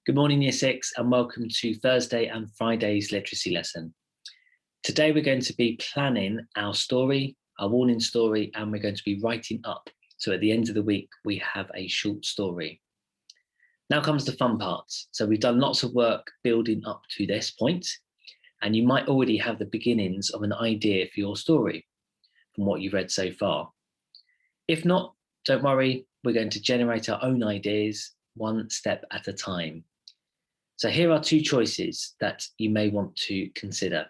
Good morning, Year 6, and welcome to Thursday and Friday's literacy lesson. Today we're going to be planning our story, our warning story, and we're going to be writing up. So at the end of the week, we have a short story. Now comes the fun parts. So we've done lots of work building up to this point, and you might already have the beginnings of an idea for your story from what you've read so far. If not, don't worry, we're going to generate our own ideas one step at a time. So here are two choices that you may want to consider.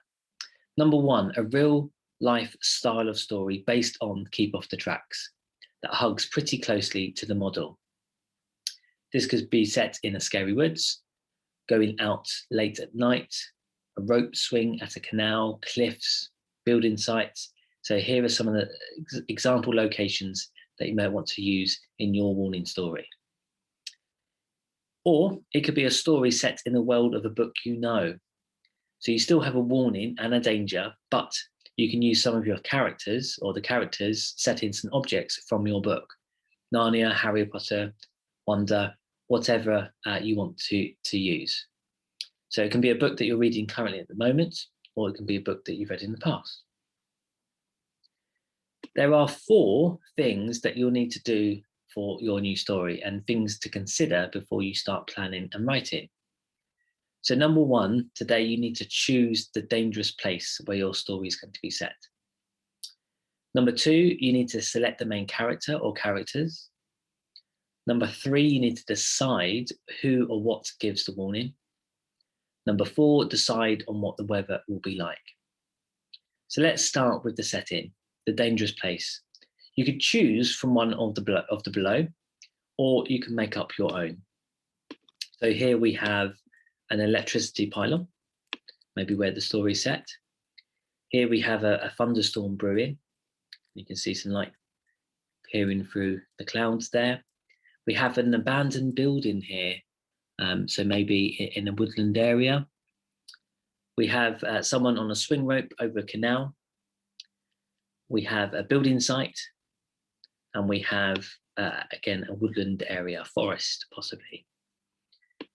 Number one, a real life style of story based on Keep Off the Tracks that hugs pretty closely to the model. This could be set in a scary woods, going out late at night, a rope swing at a canal, cliffs, building sites. So here are some of the example locations that you may want to use in your warning story. Or it could be a story set in the world of a book you know. So you still have a warning and a danger, but you can use some of your characters or the characters, settings and objects from your book. Narnia, Harry Potter, Wonder, whatever you want to use. So it can be a book that you're reading currently at the moment, or it can be a book that you've read in the past. There are 4 things that you'll need to do for your new story and things to consider before you start planning and writing. So number 1, today you need to choose the dangerous place where your story is going to be set. Number 2, you need to select the main character or characters. Number 3, you need to decide who or what gives the warning. Number 4, decide on what the weather will be like. So let's start with the setting, the dangerous place. You could choose from one of the below, or you can make up your own. So here we have an electricity pylon, maybe where the story is set. Here we have a thunderstorm brewing. You can see some light peering through the clouds there. We have an abandoned building here, so maybe in a woodland area. We have someone on a swing rope over a canal. We have a building site. And we have, again, a woodland area, forest, possibly.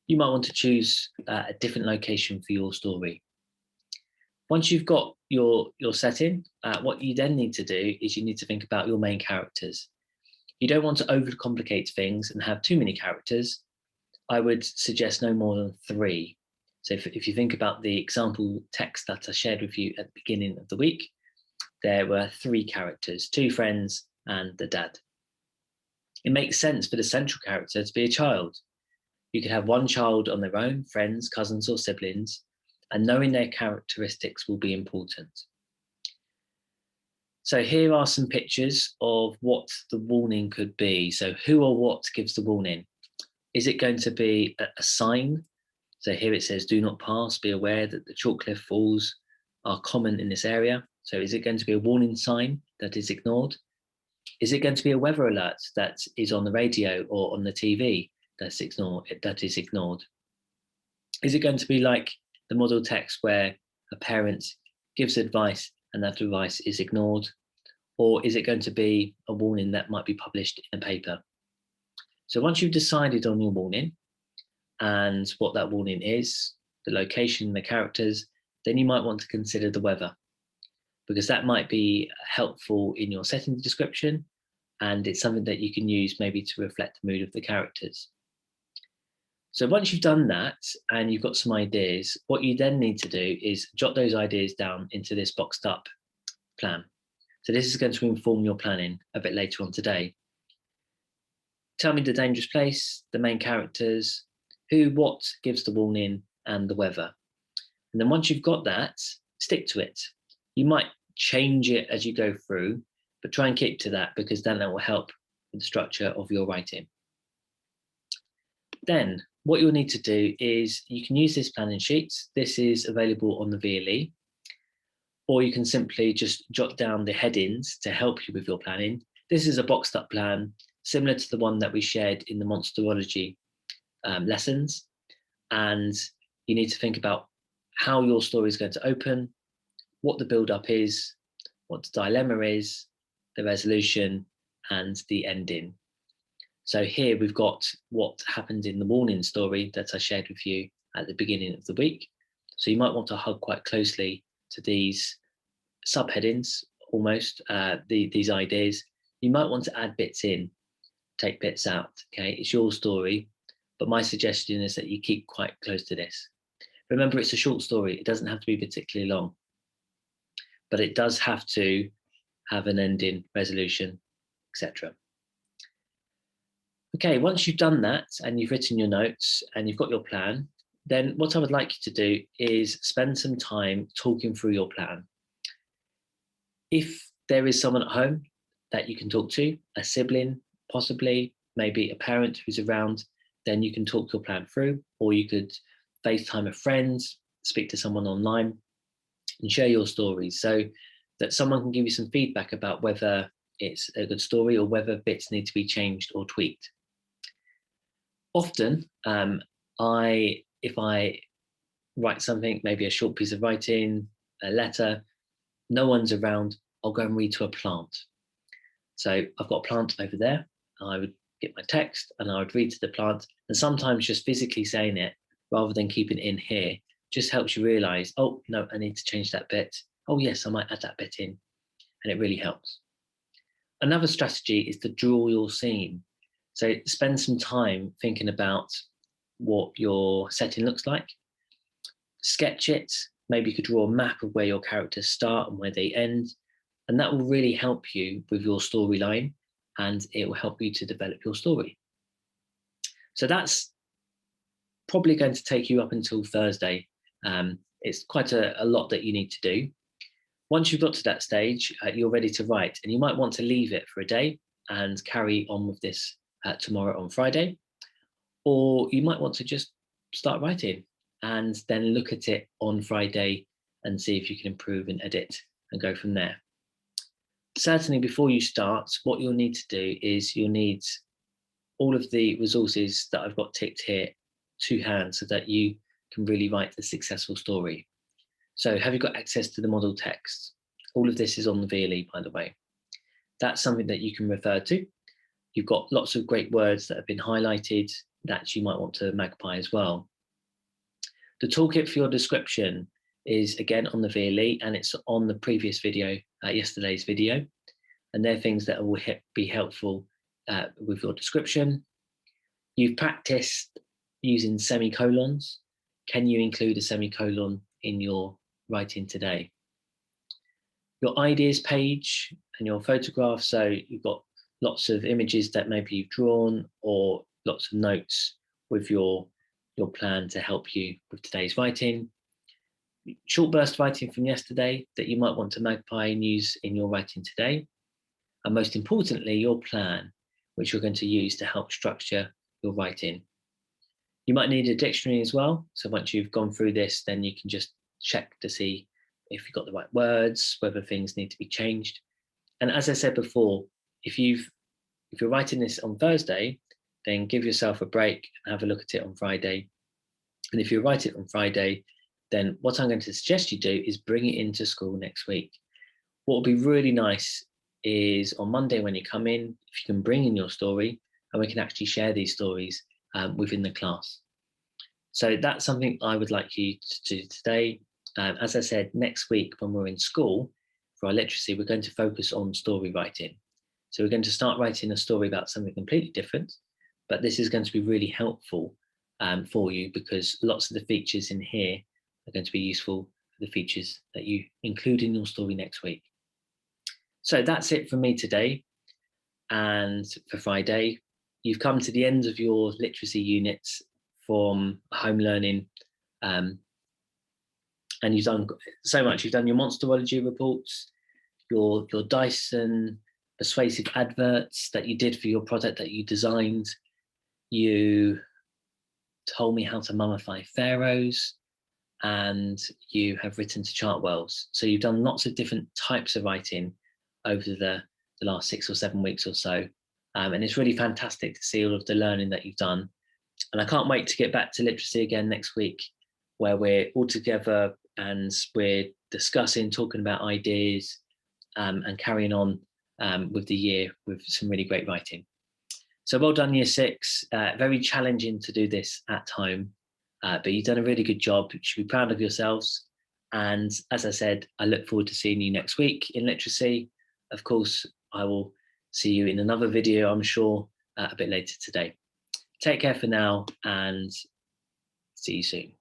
You might want to choose a different location for your story. Once you've got your setting, what you then need to do is you need to think about your main characters. You don't want to overcomplicate things and have too many characters. I would suggest no more than 3. So if you think about the example text that I shared with you at the beginning of the week, there were 3 characters, 2 friends, and the dad. It makes sense for the central character to be a child. You could have one child on their own, friends, cousins, or siblings, and knowing their characteristics will be important. So here are some pictures of what the warning could be. So who or what gives the warning? Is it going to be a sign? So here it says, do not pass, be aware that the chalk cliff falls are common in this area. So is it going to be a warning sign that is ignored? Is it going to be a weather alert that is on the radio or on the TV that is ignored? Is it going to be like the model text where a parent gives advice and that advice is ignored? Or is it going to be a warning that might be published in a paper? So once you've decided on your warning and what that warning is, the location, the characters, then you might want to consider the weather, because that might be helpful in your setting description, and it's something that you can use maybe to reflect the mood of the characters. So once you've done that and you've got some ideas, what you then need to do is jot those ideas down into this boxed up plan. So this is going to inform your planning a bit later on today. Tell me the dangerous place, the main characters, who, what gives the warning, and the weather. And then once you've got that, stick to it. You might change it as you go through, but try and keep to that, because then that will help with the structure of your writing. Then what you'll need to do is you can use this planning sheet. This is available on the VLE, or you can simply just jot down the headings to help you with your planning. This is a boxed up plan, similar to the one that we shared in the Monsterology lessons. And you need to think about how your story is going to open, what the build-up is, what the dilemma is, the resolution, and the ending. So here we've got what happened in the morning story that I shared with you at the beginning of the week. So you might want to hug quite closely to these subheadings, almost, these ideas. You might want to add bits in, take bits out, okay? It's your story, but my suggestion is that you keep quite close to this. Remember, it's a short story. It doesn't have to be particularly long, but it does have to have an ending, resolution, etc. Okay, once you've done that and you've written your notes and you've got your plan, then what I would like you to do is spend some time talking through your plan. If there is someone at home that you can talk to, a sibling, possibly, maybe a parent who's around, then you can talk your plan through, or you could FaceTime a friend, speak to someone online and share your stories so that someone can give you some feedback about whether it's a good story or whether bits need to be changed or tweaked. Often, if I write something, maybe a short piece of writing, a letter, no one's around, I'll go and read to a plant. So I've got a plant over there. I would get my text and I would read to the plant. And sometimes just physically saying it rather than keeping it in here just helps you realize, oh, no, I need to change that bit. Oh, yes, I might add that bit in. And it really helps. Another strategy is to draw your scene. So spend some time thinking about what your setting looks like. Sketch it. Maybe you could draw a map of where your characters start and where they end. And that will really help you with your storyline, and it will help you to develop your story. So that's probably going to take you up until Thursday. It's quite a lot that you need to do. Once you've got to that stage, you're ready to write, and you might want to leave it for a day and carry on with this tomorrow on Friday. Or you might want to just start writing and then look at it on Friday and see if you can improve and edit and go from there. Certainly before you start, what you'll need to do is you'll need all of the resources that I've got ticked here to hand so that you can really write the successful story. So have you got access to the model text? All of this is on the VLE, by the way. That's something that you can refer to. You've got lots of great words that have been highlighted that you might want to magpie as well. The toolkit for your description is again on the VLE, and it's on the previous video, yesterday's video. And they're things that will be helpful with your description. You've practiced using semicolons. Can you include a semicolon in your writing today? Your ideas page and your photographs. So you've got lots of images that maybe you've drawn, or lots of notes with your plan to help you with today's writing. Short burst writing from yesterday that you might want to magpie and use in your writing today. And most importantly, your plan, which you're going to use to help structure your writing. You might need a dictionary as well. So once you've gone through this, then you can just check to see if you've got the right words, whether things need to be changed. And as I said before, if you're writing this on Thursday, then give yourself a break and have a look at it on Friday. And if you write it on Friday, then what I'm going to suggest you do is bring it into school next week. What will be really nice is on Monday when you come in, if you can bring in your story, and we can actually share these stories within the class. So that's something I would like you to do today. As I said, next week when we're in school for our literacy, we're going to focus on story writing. So we're going to start writing a story about something completely different, but this is going to be really helpful for you because lots of the features in here are going to be useful for the features that you include in your story next week. So that's it for me today. And for Friday, you've come to the end of your literacy units from home learning. And you've done so much. You've done your monsterology reports, your Dyson persuasive adverts that you did for your product that you designed. You told me how to mummify pharaohs, and you have written to Chartwells. So you've done lots of different types of writing over the last 6 or 7 weeks or so. And it's really fantastic to see all of the learning that you've done. And I can't wait to get back to literacy again next week, where we're all together and we're discussing, talking about ideas and carrying on with the year with some really great writing. So well done, year six. Very challenging to do this at home, but you've done a really good job. You should be proud of yourselves. And as I said, I look forward to seeing you next week in literacy. Of course, I will see you in another video, I'm sure, a bit later today. Take care for now and see you soon.